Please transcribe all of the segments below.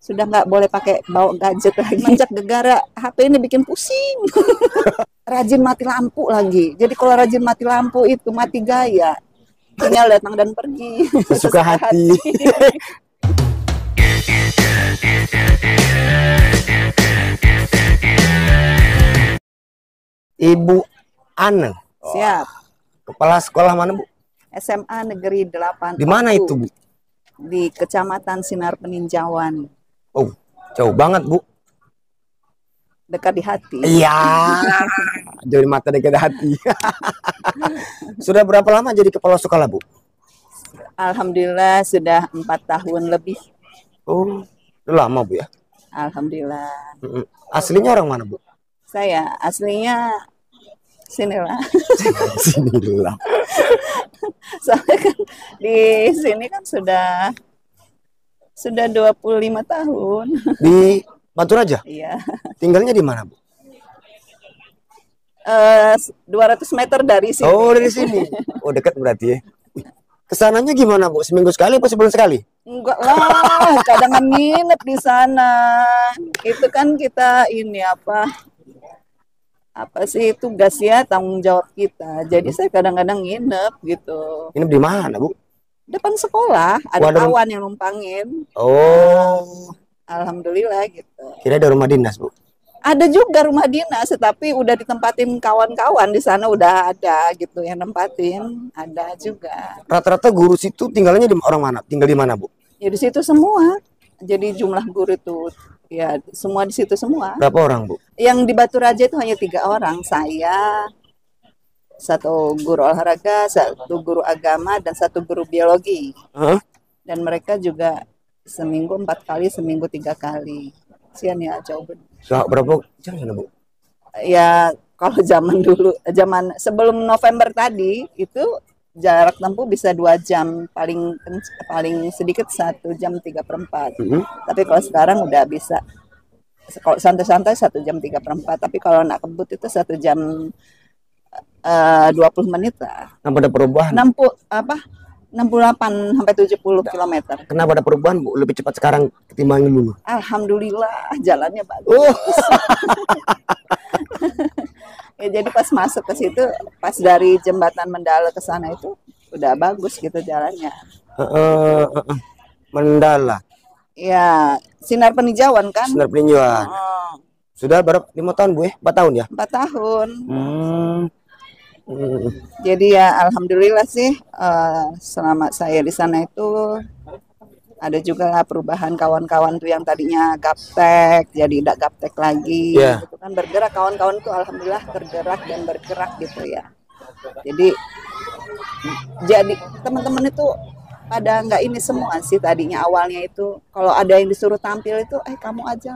sudah nggak boleh pakai bawa gadget lagi. Semenjak gegara HP ini bikin pusing. Rajin mati lampu lagi. Jadi kalau rajin mati lampu itu mati gaya. Sinyal datang dan pergi. Sesuka hati. Ibu Ane. Siap. Kepala sekolah mana, Bu? SMA Negeri 8. Di mana itu, Bu? Di Kecamatan Sinar Peninjauan. Oh, jauh banget, Bu. Dekat di hati. Iya. Jauh di mata dekat di hati. Sudah berapa lama jadi kepala sekolah, Bu? Alhamdulillah sudah 4 tahun lebih. Oh, udah lama, Bu ya? Alhamdulillah. Aslinya orang mana, Bu? Saya aslinya sinilah. Sinilah. Soalnya kan di sini kan sudah 25 tahun. Di Batu Raja? Iya. Tinggalnya di mana, Bu? 200 meter dari sini. Oh, dari sini. Oh, dekat berarti ya. Kesananya gimana, Bu? Seminggu sekali atau sebulan sekali? Enggak lah, kadang nginep di sana. Itu kan kita ini apa sih tugas ya, tanggung jawab kita. Jadi saya kadang-kadang nginep gitu. Nginep di mana, Bu? Depan sekolah, ada kawan yang numpangin. Oh. Alhamdulillah gitu. Kira ada rumah dinas, Bu? Ada juga rumah dinas, tapi udah ditempatin kawan-kawan di sana, udah ada gitu yang nempatin, ada juga. Rata-rata guru situ tinggalnya di orang mana? Tinggal di mana, Bu? Ya di situ semua. Jadi jumlah guru itu ya semua di situ semua. Berapa orang, Bu? Yang di Batu Raja itu hanya 3 orang, saya, 1 guru olahraga, 1 guru agama, dan 1 guru biologi. Dan mereka juga seminggu 4 kali, seminggu 3 kali. Sian ya, jauh bener. Berapa jam sana, Bu? Ya kalau zaman dulu, zaman sebelum November tadi itu jarak tempuh bisa 2 jam, paling sedikit 1 jam 3/4. Tapi kalau sekarang udah bisa, kalau santai-santai 1 jam 3/4. Tapi kalau nak kebut itu 1 jam 20 menit lah. Kenapa ada perubahan? 68 sampai 70 km. Kenapa ada perubahan, Bu? Lebih cepat sekarang ketimbang dulu? Alhamdulillah jalannya bagus. Ya, jadi pas masuk ke situ, pas dari jembatan Mendala ke sana itu udah bagus gitu jalannya. Mendala. Ya, Sinar Peninjauan kan? Sinar Peninjauan. Sudah berapa? 5 tahun, Bu ya? 4 tahun ya? 4 tahun. Jadi ya alhamdulillah sih selama saya di sana itu ada juga lah perubahan, kawan-kawan tuh yang tadinya gaptek jadi tidak gaptek lagi. Gitu kan, bergerak kawan-kawan tuh alhamdulillah tergerak dan bergerak gitu ya. Jadi teman-teman itu pada nggak ini semua sih tadinya, awalnya itu kalau ada yang disuruh tampil itu kamu aja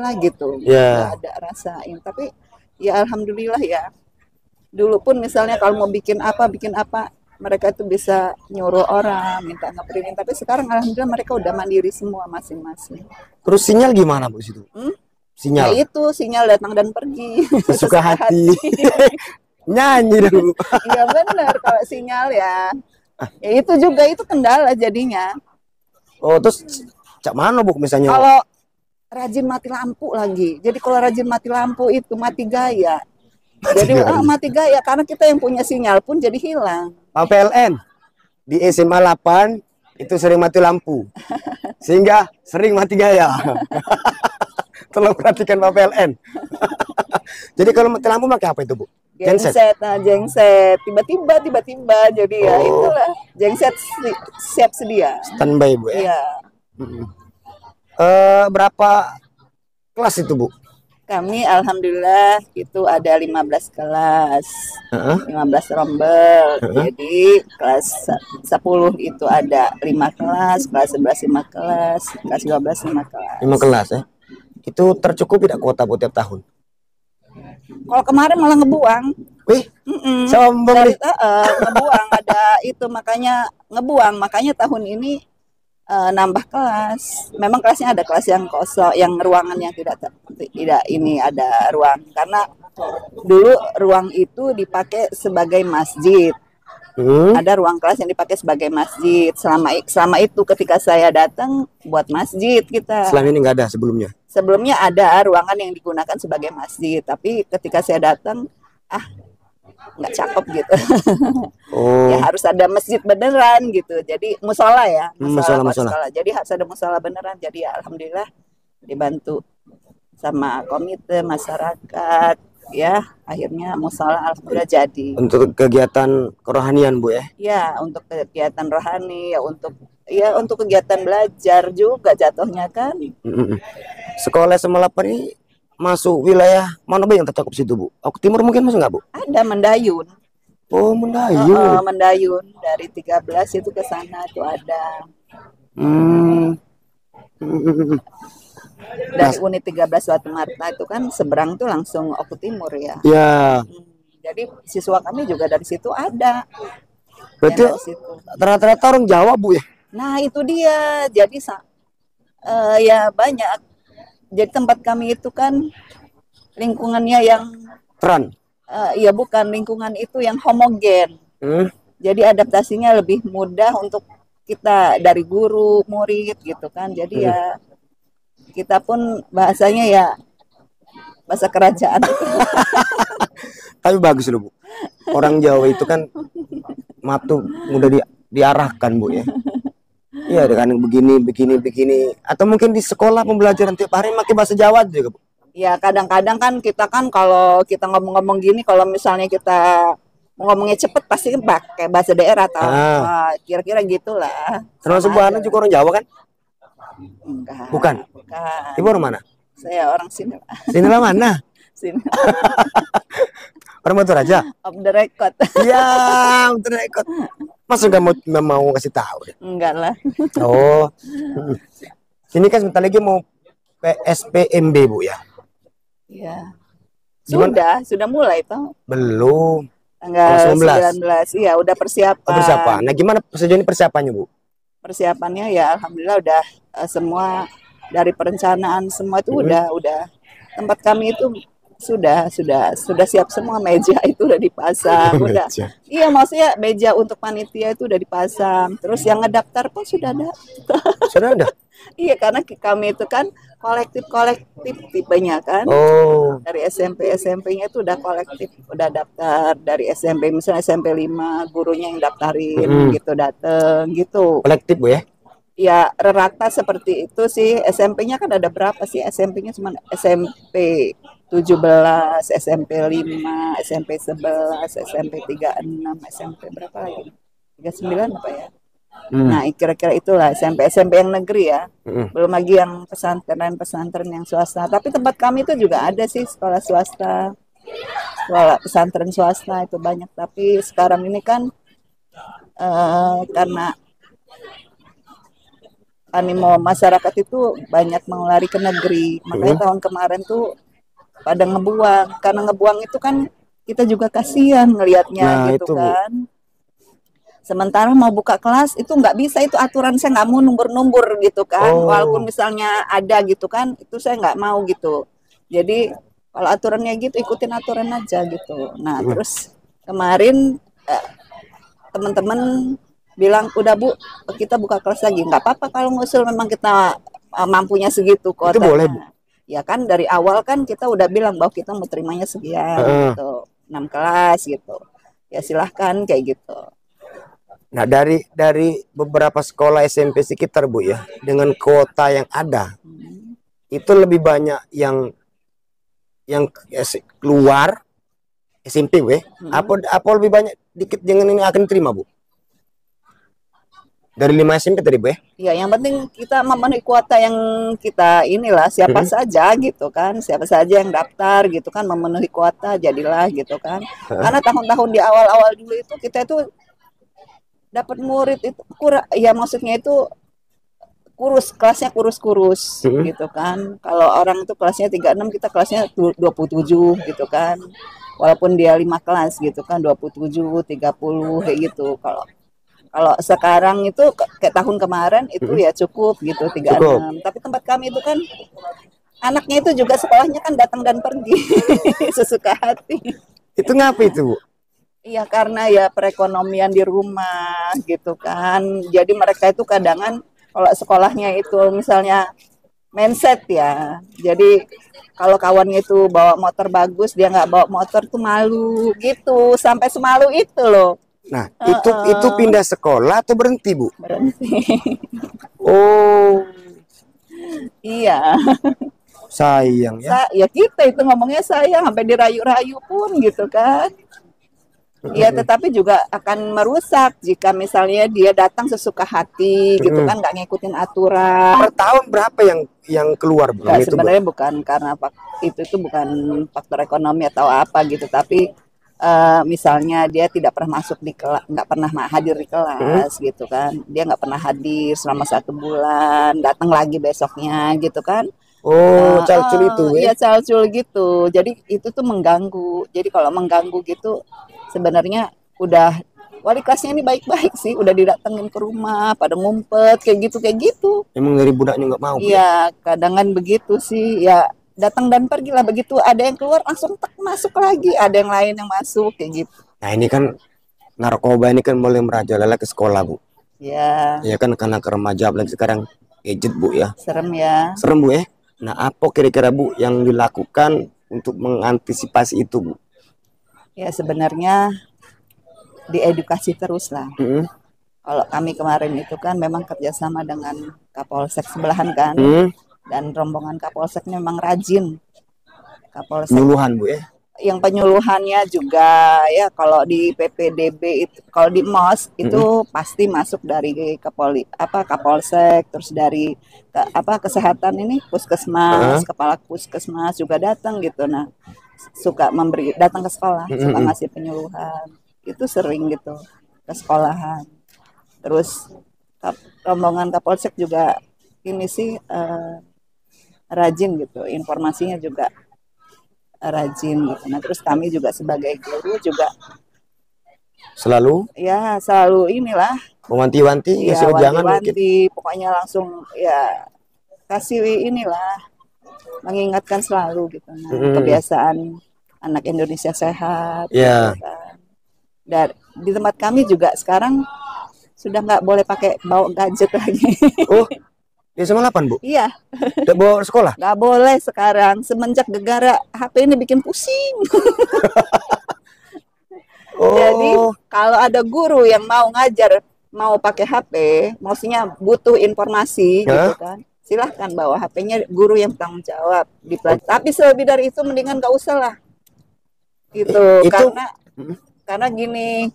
lah gitu. Nggak ada rasain, tapi ya alhamdulillah ya. Dulu pun misalnya kalau mau bikin apa, mereka itu bisa nyuruh orang, minta nge-printin. Tapi sekarang alhamdulillah mereka udah mandiri semua masing-masing. Terus sinyal gimana, Bu, situ? Sinyal? Ya itu, sinyal datang dan pergi. Sesuka hati. Nyanyi dong. Iya benar, kalau sinyal ya. Ya itu juga, itu kendala jadinya. Oh, terus cak mana, Bu, misalnya? Kalau rajin mati lampu lagi. Jadi kalau rajin mati lampu itu mati gaya. Jadi mati gaya karena kita yang punya sinyal pun jadi hilang. Pak PLN di SMA 8 itu sering mati lampu. Sehingga sering mati gaya. Tolong perhatikan Pak PLN. Jadi kalau mati lampu pakai apa itu, Bu? Genset. Genset. Tiba-tiba jadi ya itulah. Genset siap sedia. Standby, Bu ya. Iya. Berapa kelas itu, Bu? Kami alhamdulillah itu ada 15 kelas, 15 rombel. Jadi kelas 10 itu ada 5 kelas, kelas 11 5 kelas, kelas 12 5 kelas. 5 kelas ya. Itu tercukup tidak kuota Bu tiap tahun? Kalau kemarin malah ngebuang. Wih, sombong. Ngebuang ada itu, makanya tahun ini nambah kelas. Memang kelasnya ada kelas yang kosong, yang ruangannya tidak ini ada ruang, karena dulu ruang itu dipakai sebagai masjid. Ada ruang kelas yang dipakai sebagai masjid. Selama itu ketika saya datang buat masjid kita. Selama ini nggak ada sebelumnya? Sebelumnya ada ruangan yang digunakan sebagai masjid, tapi ketika saya datang, nggak cakep gitu. Ya harus ada masjid beneran gitu. Jadi musola ya, musola. Jadi harus ada musola beneran. Jadi ya, alhamdulillah dibantu sama komite masyarakat. Ya, akhirnya musola alhamdulillah jadi. Untuk kegiatan kerohanian, Bu ya? Ya, untuk kegiatan rohani, untuk kegiatan belajar juga jatuhnya kan. Sekolah SMA 8 ini masuk wilayah mana, Bu, yang tercakup situ, Bu? Aku Timur mungkin masuk nggak, Bu? Ada Mendayun. Oh, Mendayun. Mendayun dari 13 itu ke sana itu ada. Dari unit 13 Watu Marta itu kan seberang tuh langsung Oku Timur ya. Ya. Jadi siswa kami juga dari situ ada. Berarti rata-rata orang Jawa, Bu ya? Nah itu dia. Jadi ya banyak. Jadi tempat kami itu kan lingkungannya yang ya bukan lingkungan itu yang homogen. Jadi adaptasinya lebih mudah untuk kita dari guru, murid gitu kan. Jadi ya kita pun bahasanya ya bahasa kerajaan. Tapi bagus loh, Bu. Orang Jawa itu kan mudah diarahkan, Bu ya. Iya, dengan begini. Atau mungkin di sekolah pembelajaran tiap hari pakai bahasa Jawa juga, Bu. Ya, kadang-kadang kan kita kalau kita ngomong-ngomong gini, kalau misalnya kita ngomongnya cepet pasti kan pakai bahasa daerah atau kira-kira gitulah. Termasuk Bu Hana juga orang Jawa kan? Enggak. Bukan. Ibu orang mana? Saya orang sini. Sini lah mana? Sini. Orang Batu Raja. Off the record. Iya, off the record. Masa nggak mau kasih tahu? Enggak lah. Oh. Ini kan sebentar lagi mau PSPMB, Bu ya? Iya. Sudah mulai toh? Belum. Tanggal 19. Iya, udah persiapan. Nah, gimana sejauh ini persiapannya, Bu? Persiapannya ya alhamdulillah udah semua dari perencanaan semua itu udah tempat kami itu sudah siap semua, meja itu udah dipasang, udah. Iya, maksudnya meja untuk panitia itu udah dipasang. Terus yang ngedaftar pun sudah ada. Sudah ada. Iya, karena kami itu kan kolektif tipenya kan. Dari SMP-nya itu udah kolektif, udah daftar dari SMP, misalnya SMP 5 gurunya yang daftarin gitu, dateng gitu. Kolektif, Bu ya? Ya, rata seperti itu sih. SMP-nya kan ada berapa sih? SMP-nya cuma SMP 17, SMP 5, SMP 11, SMP 36, SMP berapa lagi? 39 apa ya? Nah, kira-kira itulah SMP yang negeri ya. Belum lagi yang pesantren yang swasta. Tapi tempat kami itu juga ada sih sekolah swasta, sekolah pesantren swasta itu banyak. Tapi sekarang ini kan karena animo masyarakat itu banyak mau lari ke negeri, makanya tahun kemarin tuh pada ngebuang. Karena ngebuang itu kan kita juga kasihan ngelihatnya gitu kan. Sementara mau buka kelas itu nggak bisa, itu aturan saya nggak mau numbur gitu kan. Walaupun misalnya ada gitu kan, itu saya nggak mau gitu. Jadi kalau aturannya gitu ikutin aturan aja gitu. Nah terus kemarin teman-teman bilang udah Bu, kita buka kelas lagi. Nggak apa-apa kalau ngusul, memang kita mampunya segitu kok. Itu boleh, Bu. Ya kan dari awal kan kita udah bilang bahwa kita mau terimanya sekian gitu, 6 kelas gitu. Ya silahkan kayak gitu. Nah, dari beberapa sekolah SMP sekitar, Bu ya, dengan kuota yang ada, itu lebih banyak yang keluar SMP, Bu ya? Apa lebih banyak dikit dengan ini akan terima, Bu? Dari 5 SMP tadi, Bu ya? Ya, yang penting kita memenuhi kuota yang kita inilah, siapa saja gitu kan, siapa saja yang daftar gitu kan, memenuhi kuota jadilah gitu kan. Karena tahun-tahun di awal-awal dulu itu kita itu dapat murid itu ya maksudnya itu kelasnya kurus gitu kan. Kalau orang itu kelasnya 36, kita kelasnya 27 gitu kan. Walaupun dia 5 kelas gitu kan, 27, 30 kayak gitu. Kalau sekarang itu kayak tahun kemarin itu ya cukup gitu 36. Tapi tempat kami itu kan anaknya itu juga sekolahnya kan datang dan pergi sesuka hati. Itu ngapa itu, Bu? Iya, karena ya perekonomian di rumah gitu kan. Jadi mereka itu kadangan kalau sekolahnya itu misalnya mindset ya. Jadi kalau kawannya itu bawa motor bagus, dia nggak bawa motor tuh malu gitu. Sampai semalu itu loh. Nah, itu pindah sekolah atau berhenti, Bu? Berhenti. Oh, Iya. sayang ya. Ya kita itu ngomongnya sayang sampai dirayu-rayu pun gitu kan. Ya, tetapi juga akan merusak jika misalnya dia datang sesuka hati gitu kan, nggak ngikutin aturan. Per tahun berapa yang keluar, Bu? Nggak, sebenarnya bukan karena itu bukan faktor ekonomi atau apa gitu, tapi misalnya dia tidak pernah masuk di kelas, nggak pernah hadir di kelas gitu kan, dia nggak pernah hadir selama 1 bulan, datang lagi besoknya gitu kan. Oh, calcul itu Iya, ya? calcul gitu. Jadi itu tuh mengganggu. Jadi kalau mengganggu gitu, sebenarnya udah wali kelasnya ini baik-baik sih, udah didatengin ke rumah, pada ngumpet kayak gitu. Emang dari budaknya nggak mau? Iya, kadang begitu sih. Ya datang dan pergi lah begitu. Ada yang keluar langsung tak masuk lagi, ada yang lain yang masuk kayak gitu. Nah, ini kan narkoba ini kan mulai merajalela ke sekolah, Bu. Ya. Ya kan karena remaja apalagi sekarang gadget, Bu ya. Serem ya. Serem, Bu ya. Nah, apa kira-kira, Bu, yang dilakukan untuk mengantisipasi itu, Bu? Ya sebenarnya diedukasi terus lah. Kalau kami kemarin itu kan memang kerjasama dengan Kapolsek sebelahan kan, dan rombongan Kapolseknya memang rajin. Kapolsek penyuluhan, Bu ya. Yang penyuluhannya juga ya, kalau di PPDB itu, kalau di MOS itu pasti masuk dari Kapolsek, terus dari kesehatan ini puskesmas, kepala puskesmas juga datang gitu. Nah, suka datang ke sekolah, suka ngasih penyuluhan. Itu sering gitu ke sekolahan. Terus rombongan Kapolsek juga ini sih rajin gitu, informasinya juga rajin gitu. Nah, terus kami juga sebagai guru juga selalu inilah mewanti-wanti, ya, jangan wanti-wanti, pokoknya langsung ya kasih inilah, mengingatkan selalu gitu. Nah, kebiasaan anak Indonesia sehat gitu kan. Dan di tempat kami juga sekarang sudah nggak boleh bawa gadget lagi. Oh, di SMA 8, Bu? Iya. Udah bawa sekolah? Nggak boleh sekarang, semenjak gegara HP ini bikin pusing. Jadi kalau ada guru yang mau ngajar, mau pakai HP, maksudnya butuh informasi gitu kan, silahkan bawa HP-nya, guru yang tanggung jawab. Tapi selebih dari itu mendingan nggak usah lah. Gitu, karena gini,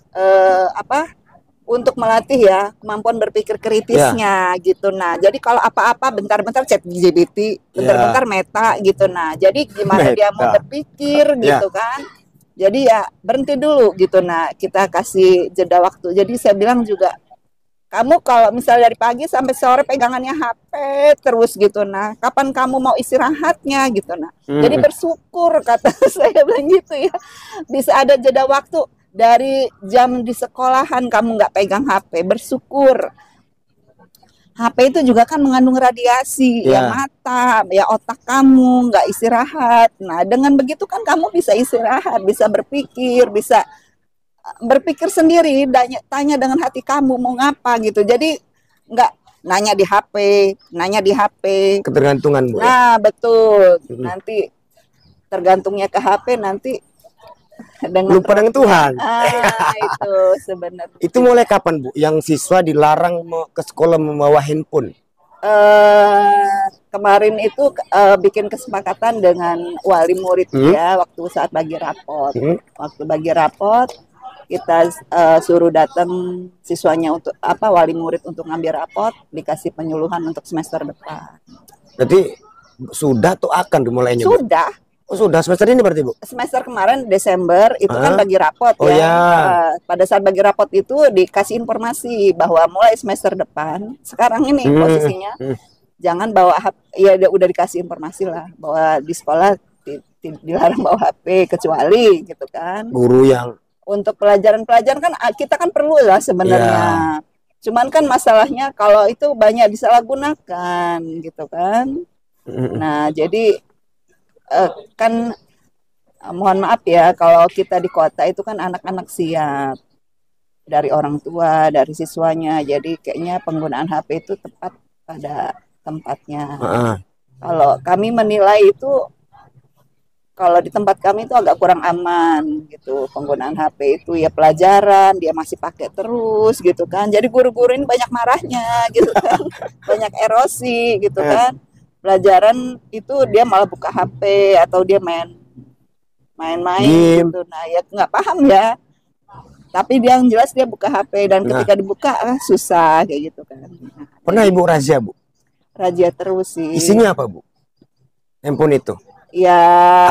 untuk melatih ya kemampuan berpikir kritisnya gitu. Nah, jadi kalau apa-apa bentar-bentar chat GPT, bentar-bentar Meta gitu. Nah, jadi gimana dia mau berpikir gitu kan? Jadi ya berhenti dulu gitu. Nah, kita kasih jeda waktu. Jadi saya bilang juga, kamu kalau misalnya dari pagi sampai sore pegangannya HP terus gitu. Nah, kapan kamu mau istirahatnya gitu. Nah, jadi bersyukur, kata saya bilang gitu ya. Bisa ada jeda waktu. Dari jam di sekolahan kamu nggak pegang HP, bersyukur. HP itu juga kan mengandung radiasi, ya mata, ya otak kamu nggak istirahat. Nah, dengan begitu kan kamu bisa istirahat, bisa berpikir sendiri, tanya dengan hati kamu mau ngapa gitu. Jadi nggak nanya di HP. Ketergantungan, Bu. Nah, betul. Nanti tergantungnya ke HP, nanti lupa dengan Tuhan. Itu sebenarnya. Itu mulai kapan, Bu, yang siswa dilarang ke sekolah membawa handphone? Kemarin itu bikin kesepakatan dengan wali murid ya, waktu saat bagi rapot. Waktu bagi rapot, kita suruh datang siswanya untuk wali murid untuk ngambil rapot, dikasih penyuluhan untuk semester depan. Jadi sudah tuh akan dimulainya? Sudah. Oh, sudah semester ini berarti, Bu? Semester kemarin Desember itu kan bagi rapot pada saat bagi rapot itu dikasih informasi bahwa mulai semester depan, sekarang ini posisinya jangan bawa HP. Ya udah dikasih informasi lah bahwa di sekolah dilarang bawa HP, kecuali gitu kan. Guru yang untuk pelajaran-pelajaran kan kita kan perlu lah sebenarnya. Cuman kan masalahnya kalau itu banyak disalahgunakan gitu kan. Nah, jadi kan Mohon maaf ya, kalau kita di kota itu kan anak-anak siap dari orang tua, dari siswanya. Jadi kayaknya penggunaan HP itu tepat pada tempatnya. Kalau kami menilai itu, kalau di tempat kami itu agak kurang aman gitu penggunaan HP itu, ya pelajaran dia masih pakai terus gitu kan. Jadi guru-guru ini banyak marahnya gitu kan, banyak erosi gitu kan. Pelajaran itu dia malah buka HP atau dia main-main gitu. Nah ya nggak paham ya. Tapi dia yang jelas dia buka HP dan ketika dibuka susah kayak gitu kan. Nah, pernah Ibu razia, Bu? Razia terus sih. Isinya apa, Bu? Handphone itu? Ya.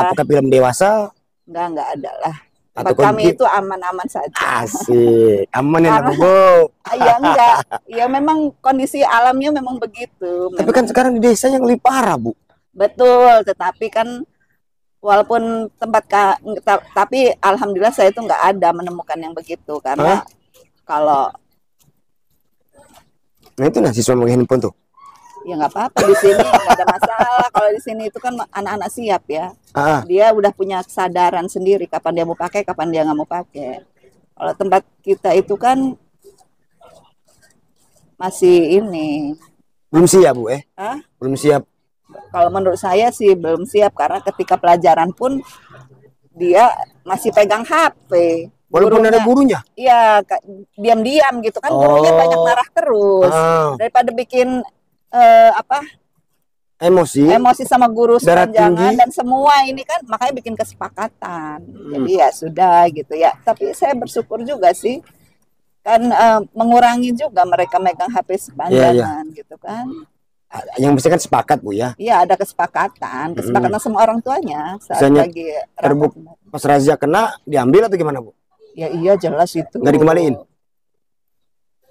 Apakah film dewasa? Enggak ada lah. Atau kami itu aman-aman saja. Asik, aman ya Bu? Iya enggak. Ya memang kondisi alamnya memang begitu. Tapi kan sekarang di desa yang lebih parah, Bu. Betul, tetapi kan walaupun tapi alhamdulillah saya itu nggak ada menemukan yang begitu karena kalau itu siswa pakai handphone tuh. Ya nggak apa-apa di sini nggak ada masalah. Kalau di sini itu kan anak-anak siap ya. Dia udah punya kesadaran sendiri kapan dia mau pakai, kapan dia nggak mau pakai. Kalau tempat kita itu kan masih ini. Belum siap, Bu, belum siap. Kalau menurut saya sih belum siap karena ketika pelajaran pun dia masih pegang HP. Walaupun ada gurunya? Iya, diam-diam gitu kan. Gurunya banyak marah terus. Daripada bikin emosi sama guru sepanjangan dan semua ini kan, makanya bikin kesepakatan. Jadi ya sudah gitu ya. Tapi saya bersyukur juga sih kan mengurangi juga mereka megang HP sepanjangan gitu kan. Yang mesti kan sepakat, Bu, ya? Iya, ada kesepakatan sama orang tuanya saat lagi terbukti pas razia kena diambil atau gimana, Bu? Ya iya jelas itu. Nggak dikembaliin?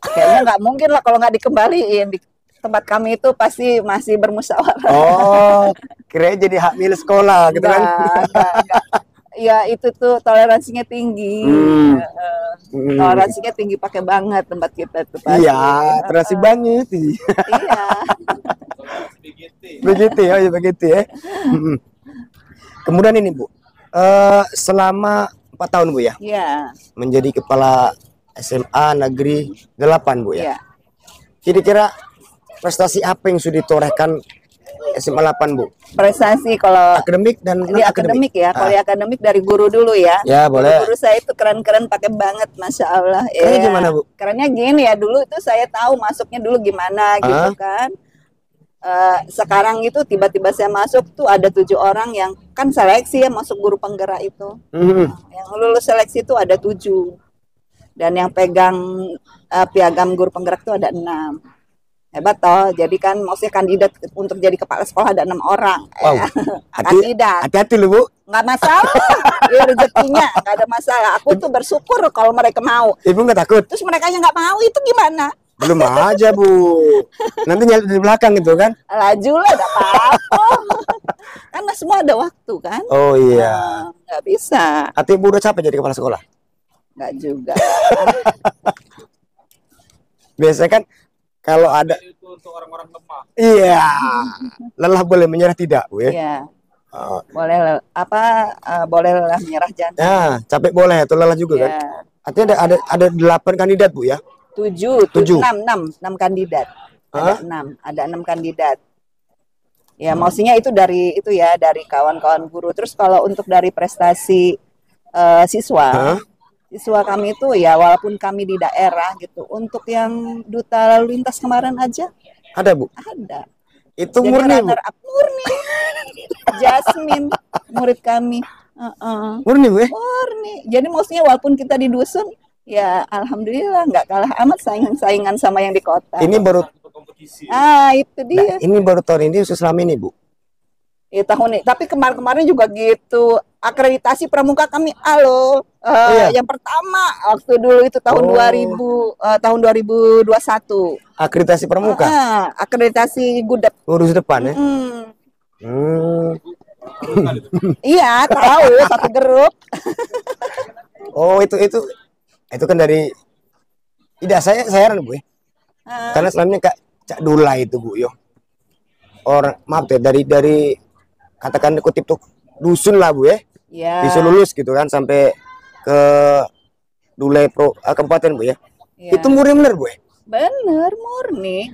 Kayaknya nggak mungkin lah kalau nggak dikembaliin. Di tempat kami itu pasti masih bermusyawarah. Oh, kira jadi hak milik sekolah gitu kan? Enggak. Ya itu tuh toleransinya tinggi. Toleransinya tinggi pakai banget tempat kita tuh pasti. Iya, toleransi banget. Iya. Begitu ya, begitu ya. Kemudian ini, Bu, selama 4 tahun, Bu, ya? Iya. Menjadi kepala SMA Negeri 8, Bu, ya? Iya. Kira-kira prestasi apa yang sudah ditorehkan SMA 8, Bu? Prestasi kalau akademik dan akademik ya. Kalau akademik dari guru dulu ya. Ya, boleh. Guru saya itu keren-keren pakai banget, Masya Allah. Kerennya gimana, Bu? Kerennya gini ya, dulu itu saya tahu masuknya dulu gimana gitu kan. Sekarang itu tiba-tiba saya masuk tuh ada 7 orang yang kan seleksi ya masuk guru penggerak itu. Yang lulus seleksi itu ada 7. Dan yang pegang piagam guru penggerak itu ada 6. Hebat toh, jadi kan maksudnya kandidat untuk jadi kepala sekolah ada 6 orang. Wow. Kandidat. Hati-hati lu, Bu. Nggak masalah, ya rezekinya nggak ada masalah. Aku tuh bersyukur kalau mereka mau. Ibu nggak takut? Terus mereka yang nggak mau itu gimana? Belum aja, Bu. Nanti nyari di belakang gitu kan? Laju lah, ada apa-apa. Karena semua ada waktu kan? Oh iya. Nggak bisa. Hati Bu udah capek jadi kepala sekolah? Nggak juga. Biasanya kan kalau ada itu untuk orang-orang lemah. Iya. Lelah boleh menyerah tidak, Bu ya? Iya. Boleh boleh lelah menyerah jangan. Ya, capek boleh atau lelah juga kan? Artinya ada 8 kandidat, Bu ya? 6 kandidat. Ada 6 kandidat. Ya, maksudnya itu dari kawan-kawan guru. Terus kalau untuk dari prestasi siswa kami itu ya walaupun kami di daerah gitu, untuk yang duta lalu lintas kemarin aja ada, Bu? Ada. Itu jadi murni, Bu? Murni. Jasmine murid kami. Murni, Bu ya? Murni. Jadi maksudnya walaupun kita di dusun ya alhamdulillah nggak kalah amat saingan sama yang di kota. Ini baru itu dia. Nah, ini baru tahun ini selama ini, Bu? Ya tahun ini. Tapi kemarin-kemarin juga gitu. Akreditasi pramuka kami yang pertama waktu dulu itu tahun 2021. Akreditasi pramuka. Akreditasi gudep. Lurus depan ya. Iya, tahu satu grup. Oh, itu kan dari tidak saya heran, Bu ya. Karena selamanya Cak Dula itu, Bu yo. Orang maaf ya dari katakan kutip tuh dusun lah, Bu ya. Ya. bisa lulus gitu kan sampai ke Dule Kabupaten Bu ya. Ya. Itu murni bener Bu ya? Bener, murni,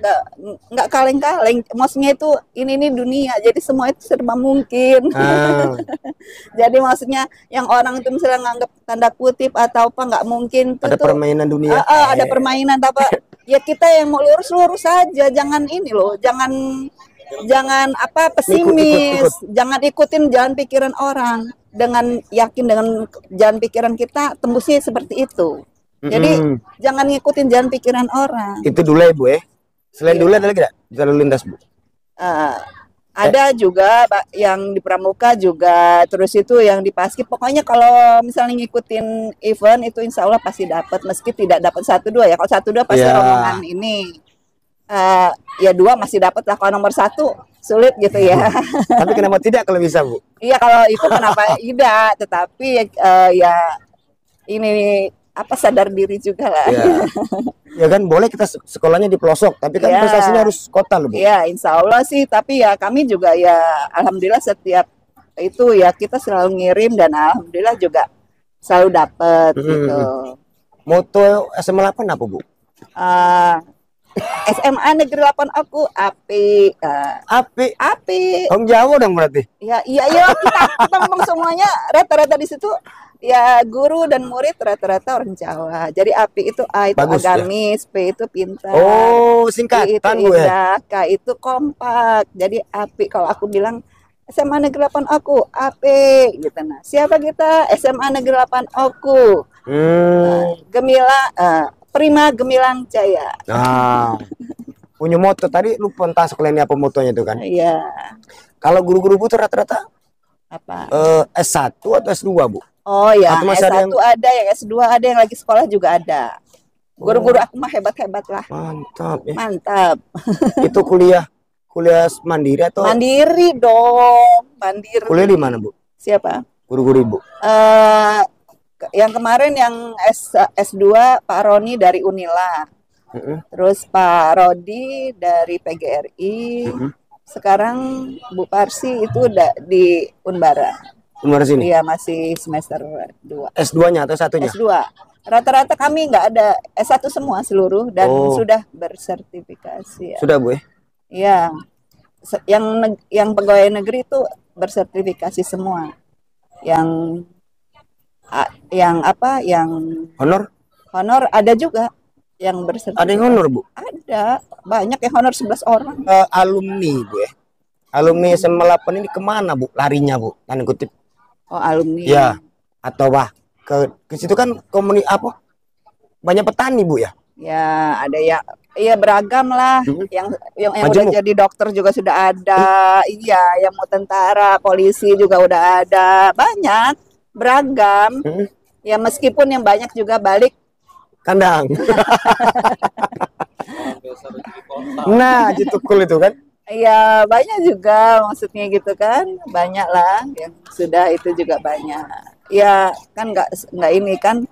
nggak kaleng-kaleng. Maksudnya itu ini dunia, jadi semua itu serba mungkin. Jadi maksudnya yang orang itu misalnya nganggap tanda kutip atau apa nggak mungkin itu ada tuh, permainan dunia. Ada permainan apa? Ya kita yang mau lurus saja, jangan ini loh, jangan apa pesimis, jangan ikutin jalan pikiran orang. Dengan yakin dengan jalan pikiran kita tembusnya seperti itu. Jadi jangan ngikutin jalan pikiran orang. Itu dulu ya Bu ya. Selain dulu ada lagi nggak jalur lintas Bu? Ada juga yang di Pramuka juga, terus itu yang di Paskib. Pokoknya kalau misalnya ngikutin event itu insya Allah pasti dapat, meski tidak dapat 1-2 ya. Kalau 1-2 pasti rombongan ini. Ya 2 masih dapat lah. Kalau nomor 1 sulit gitu ya. Tapi kenapa tidak kalau bisa Bu? Iya kalau itu kenapa tidak? Tetapi ya ini apa sadar diri juga lah. Ya kan boleh kita sekolahnya di pelosok, tapi kan prestasinya harus kota loh Bu. Iya, insya Allah sih. Tapi ya kami juga ya alhamdulillah setiap itu ya kita selalu ngirim dan alhamdulillah juga selalu dapat gitu. Moto SMA 8 apa Bu? SMA Negeri 8 aku api. Om Jawa dong berarti. Ya iya kita ngomong semuanya rata-rata di situ. Ya guru dan murid rata-rata orang Jawa. Jadi api itu A itu bagus, agamis, ya? P itu pintar. Oh, singkatan itu indah, K itu kompak. Jadi api kalau aku bilang SMA Negeri 8 aku api gitu. Nah, siapa kita? SMA Negeri 8 aku. Gemilang Prima Gemilang Jaya. Punya moto tadi lu pentas sekalian apa motonya itu kan? Iya. Kalau guru-guru itu rata-rata apa? S1 atau S2, Bu? Oh ya, S1 ada, yang S2 ada, yang lagi sekolah juga ada. Guru-guru aku mah hebat-hebat lah. Mantap ya. Mantap. Itu kuliah mandiri atau? Mandiri dong, mandiri. Kuliah di mana, Bu? Siapa? Guru-guru Ibu. Yang kemarin yang S2 Pak Roni dari Unila. Terus Pak Rodi dari PGRI. Sekarang Bu Parsi itu udah di Unbara. Unbara sini? Iya, masih semester 2. S2-nya atau satunya? S2. Rata-rata kami nggak ada S1 semua seluruh dan sudah bersertifikasi. Ya. Sudah, Bu ya? Iya. Yang pegawai negeri itu bersertifikasi semua. Yang apa? Yang honor? Honor ada juga yang bersertifikasi. Ada yang honor, Bu? Ada. Banyak yang honor 11 orang. Alumni, Bu ya. Alumni SMA 8 ini kemana, Bu? Larinya, Bu? Tanda kutip. Oh, alumni. Ya. Atau ke situ kan apa? Banyak petani, Bu ya? Ya, ada ya. Iya, beragam lah. Yang udah jadi dokter juga sudah ada. Iya, yang mau tentara, polisi juga udah ada. Banyak, beragam. Ya meskipun yang banyak juga balik kandang. Nah, Jitukul itu kan? Iya, banyak juga maksudnya gitu kan. Banyak lah yang sudah itu juga banyak. Ya, kan nggak ini kan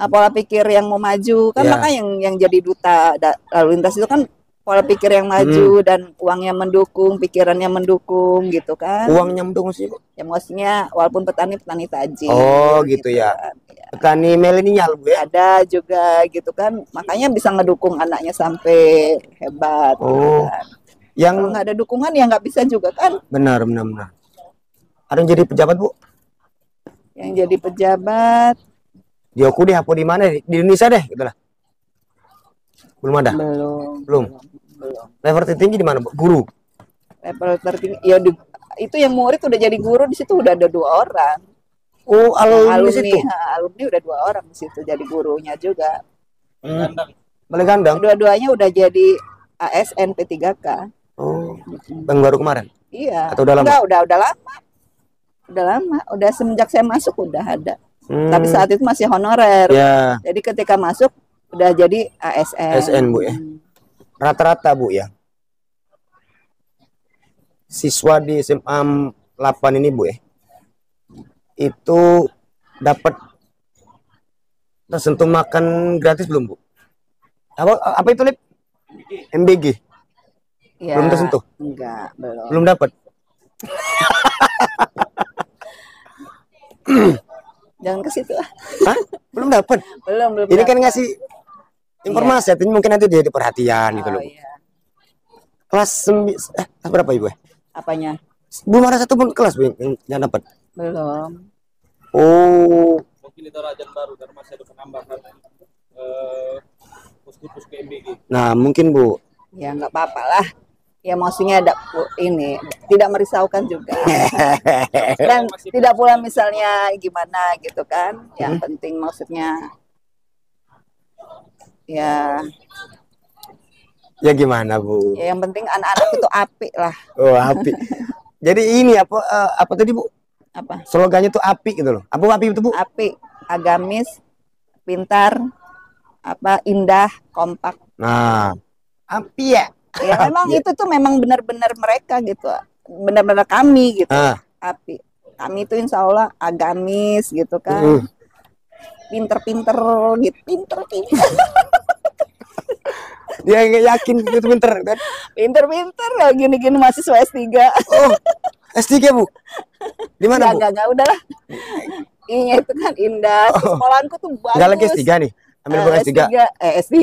pola pikir yang mau maju kan, maka yang jadi duta lalu lintas itu kan pola pikir yang maju dan uangnya mendukung, pikirannya mendukung gitu kan. Uangnya mendukung sih, Bu? Ya maksudnya walaupun petani tajir. Oh, gitu ya. Ya. Petani milenial, Bu ya. Ada juga gitu kan. Makanya bisa ngedukung anaknya sampai hebat. Oh. Kan. Yang kalau nggak ada dukungan ya nggak bisa juga kan. Benar. Ada yang jadi pejabat, Bu? Yang jadi pejabat di Oku deh, apa di mana? Di Indonesia deh, gitu lah. Belum ada? Belum. Level tertinggi di mana, Bu? Guru? Level tertinggi, ya itu yang murid udah jadi guru di situ udah ada 2 orang. Oh, alumni situ? Alumni udah 2 orang di situ jadi gurunya juga. Paling gandang? Dua-duanya udah jadi ASN P3K. Oh, yang baru kemarin? Iya. Atau udah lama? Udah lama. Udah lama. Udah semenjak saya masuk udah ada. Tapi saat itu masih honorer. Ya. Jadi ketika masuk udah jadi ASN. ASN, Bu ya. Rata-rata, Bu ya. Siswa di SMA 8 ini, Bu ya. Itu dapat tersentuh makan gratis belum, Bu? Apa itu, Lip? MBG. Ya, belum tersentuh? Enggak, belum. Belum dapat. Jangan ke situ. Hah? Belum dapat. Belum. Ini kan ngasih informasi, tapi mungkin nanti dia perhatian gitu loh. Iya. Kelas berapa Ibu? Apanya? Belum ada satu pun kelas Bu yang dapat. Belum. Oh. Mungkin itu rajin baru karena masih ada penambahan puskes PMBG. Nah, mungkin Bu. Ya nggak apa-apa lah. Ya maksudnya ada ini tidak merisaukan juga. Dan tidak pula misalnya gimana gitu kan. Yang penting maksudnya ya Gimana Bu? ya yang penting anak-anak itu apik lah. Oh, apik. Jadi ini apa tadi Bu? Apa? Slogannya tuh apik gitu loh. Apa apik itu Bu? Apik, agamis, pintar, indah, kompak. Nah, apik ya. Ya memang itu tuh memang benar-benar mereka gitu, benar-benar kami gitu. Apik. Kami itu insya Allah agamis gitu kan, pinter-pinter gitu, pinter. Dia nggak yakin itu pinter kan? Pinter-pinter ya gini-gini mahasiswa S3. Oh, S3 Bu? Di mana Bu? Enggak, udahlah. Ini itu kan indah. Sekolahanku tuh bagus. Enggak lagi S3 nih. Ambil bukan S3. S3.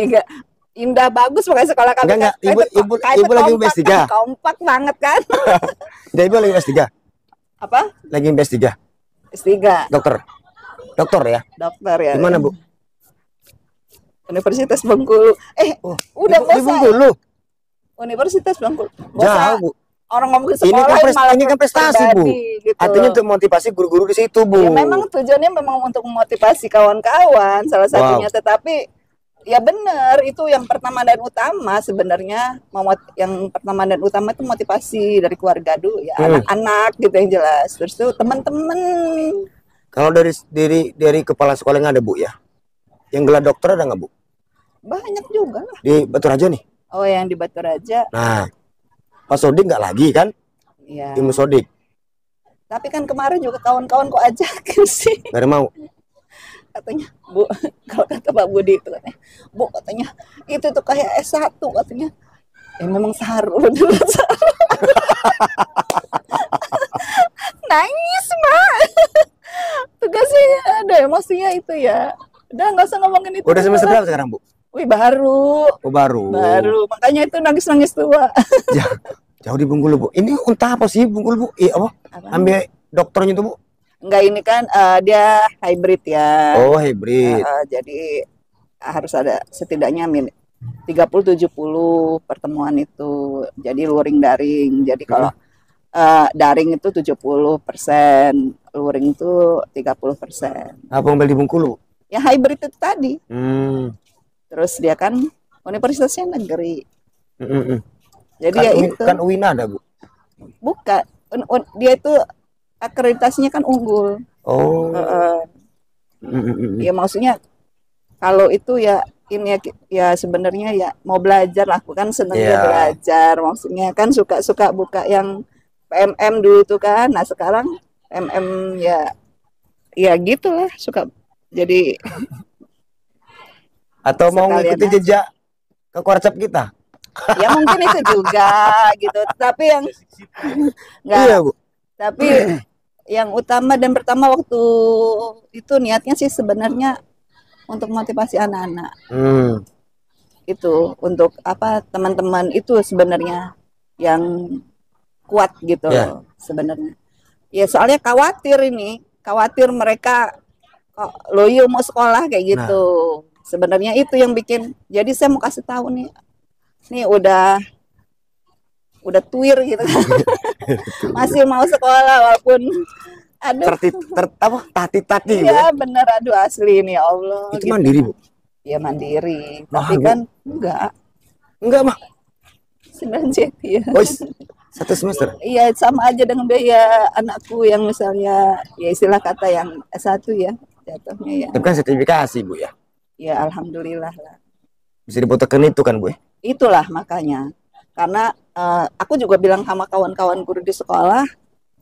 Indah bagus pokoknya sekolah kami. Enggak. Ibu lagi S3. Kompak banget kan. Jadi Ibu lagi S3. Apa? Lagi S3. S3. Dokter ya? Dokter ya. Di mana Bu? Universitas Bengkulu. Udah di Bengkulu. Universitas Bengkulu. Jauh Bu. Orang ngomong sekolah ini kan prestasi Bu. Gitu. Artinya untuk motivasi guru-guru di situ Bu. Ya memang tujuannya memang untuk memotivasi kawan-kawan salah satunya. Tetapi ya benar itu yang pertama dan utama sebenarnya. Yang pertama dan utama itu motivasi dari keluarga dulu ya, anak-anak gitu yang jelas. Terus tuh teman-teman. Kalau dari kepala sekolah yang ada Bu ya, yang gelar dokter ada nggak Bu? Banyak juga lah. Di Batu Raja nih. Oh yang di Batu Raja. Nah, Pak Sodik nggak lagi kan? Iya. Ilmu Sodik. Tapi kan kemarin juga kawan-kawan kok ajakin sih. Nggak mau. Katanya, Bu, kalau kata Pak Budi itu katanya, Bu katanya itu tuh kayak S1 katanya. Memang Sahrul dulu Sahrul. Nangis Mak. Tugasnya ada emosinya itu ya. Udah nggak usah ngomongin itu. Udah semester berapa sekarang Bu? Wih baru. Oh baru. Makanya itu nangis-nangis tua. Jauh di Bengkulu Bu. Ini entah apa sih Bengkulu Bu? Apa? Ambil dokternya itu Bu? Enggak, ini kan dia hybrid ya. Oh hybrid. Jadi harus ada setidaknya 30-70 pertemuan itu. Jadi luring daring. Jadi kalau daring itu 70%, luring itu 30%. Apa ambil di Bengkulu? Ya hybrid itu tadi. Terus dia kan universitasnya negeri. Jadi kan, ya itu. Kan UIN ada Bu? Bukan. Dia itu akreditasinya kan unggul. Oh. Ya maksudnya kalau itu ya ini ya sebenarnya ya mau belajar lah, bukan senangnya belajar. Maksudnya kan suka buka yang PMM dulu tuh kan. Nah sekarang PMM ya gitulah suka jadi. Atau mau ngikutin jejak ke WhatsApp kita? Ya mungkin itu juga gitu. Tapi yang enggak. Iya, Bu. Tapi yang utama dan pertama waktu itu niatnya sih sebenarnya untuk motivasi anak-anak. Itu untuk teman-teman itu sebenarnya yang kuat gitu sebenarnya. Ya soalnya khawatir mereka loyo mau sekolah kayak gitu. Sebenarnya itu yang bikin. Jadi saya mau kasih tahu nih udah tuir gitu. Masih mau sekolah walaupun tati. Iya bener, aduh asli ini ya Allah. Itu gitu. Mandiri Bu? Ya mandiri. Tapi kan enggak mah 9 JT ya. Oh, 1 semester? Iya sama aja dengan biaya anakku yang misalnya ya istilah kata yang S1 ya jatuhnya ya. Itu kan sertifikasi Bu ya? Ya alhamdulillah lah. Bisa dibutuhkan itu kan Bu? Itulah makanya. Karena aku juga bilang sama kawan-kawan guru di sekolah,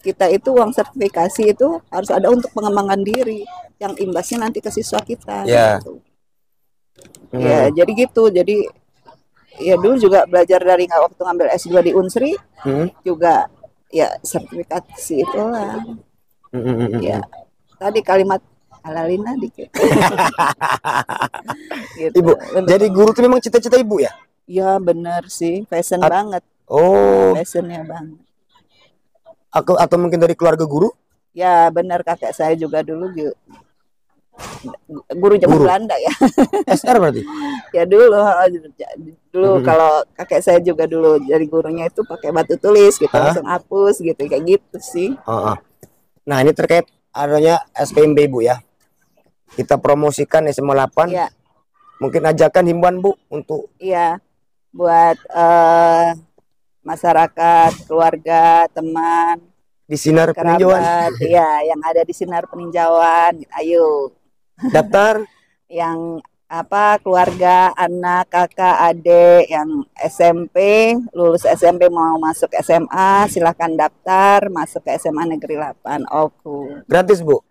kita itu uang sertifikasi itu harus ada untuk pengembangan diri yang imbasnya nanti ke siswa kita. Gitu. Ya jadi gitu. Jadi ya dulu juga belajar dari waktu ngambil S2 di Unsri juga ya sertifikasi itulah. Ya tadi kalimat halalin lah dikit. Gitu. Ibu, jadi guru itu memang cita-cita ibu ya? Ya bener sih, passion banget. Oh, Passionnya banget. atau mungkin dari keluarga guru? Ya bener, kakek saya juga dulu guru zaman Belanda ya. SR berarti? Ya dulu kalau kakek saya juga dulu jadi gurunya itu pakai batu tulis gitu, langsung hapus gitu, kayak gitu sih. Nah, ini terkait adanya SPMB Ibu ya. Kita promosikan SMA 8. Ya. Mungkin ajakan himbauan Bu untuk buat masyarakat, keluarga, teman di Sinar Peninjauan. Iya, yang ada di Sinar Peninjauan. Ayo daftar. Yang keluarga, anak, kakak, adik yang SMP, lulus SMP mau masuk SMA, silahkan daftar masuk ke SMA Negeri 8. Gratis Bu?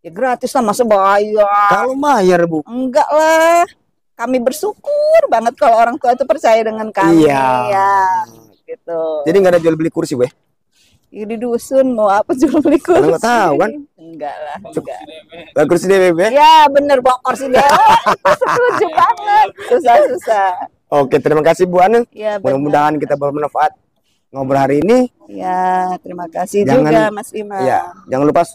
Ya gratis lah, masa bayar? Kalau bayar Bu? Enggak lah. Kami bersyukur banget kalau orang tua itu percaya dengan kami. Iya. Gitu. Jadi nggak ada jual beli kursi Bu? Ya, di dusun mau apa jual beli kursi? Nggak tahu kan? Enggak lah, enggak. Kursi DWB? Ya bener, bawa kursi dewa. Setuju banget. Susah-susah. Oke, terima kasih Bu Ane. Ya, mudah-mudahan kita bermanfaat ngobrol hari ini. Ya, terima kasih juga Mas Imam. Ya, jangan lupa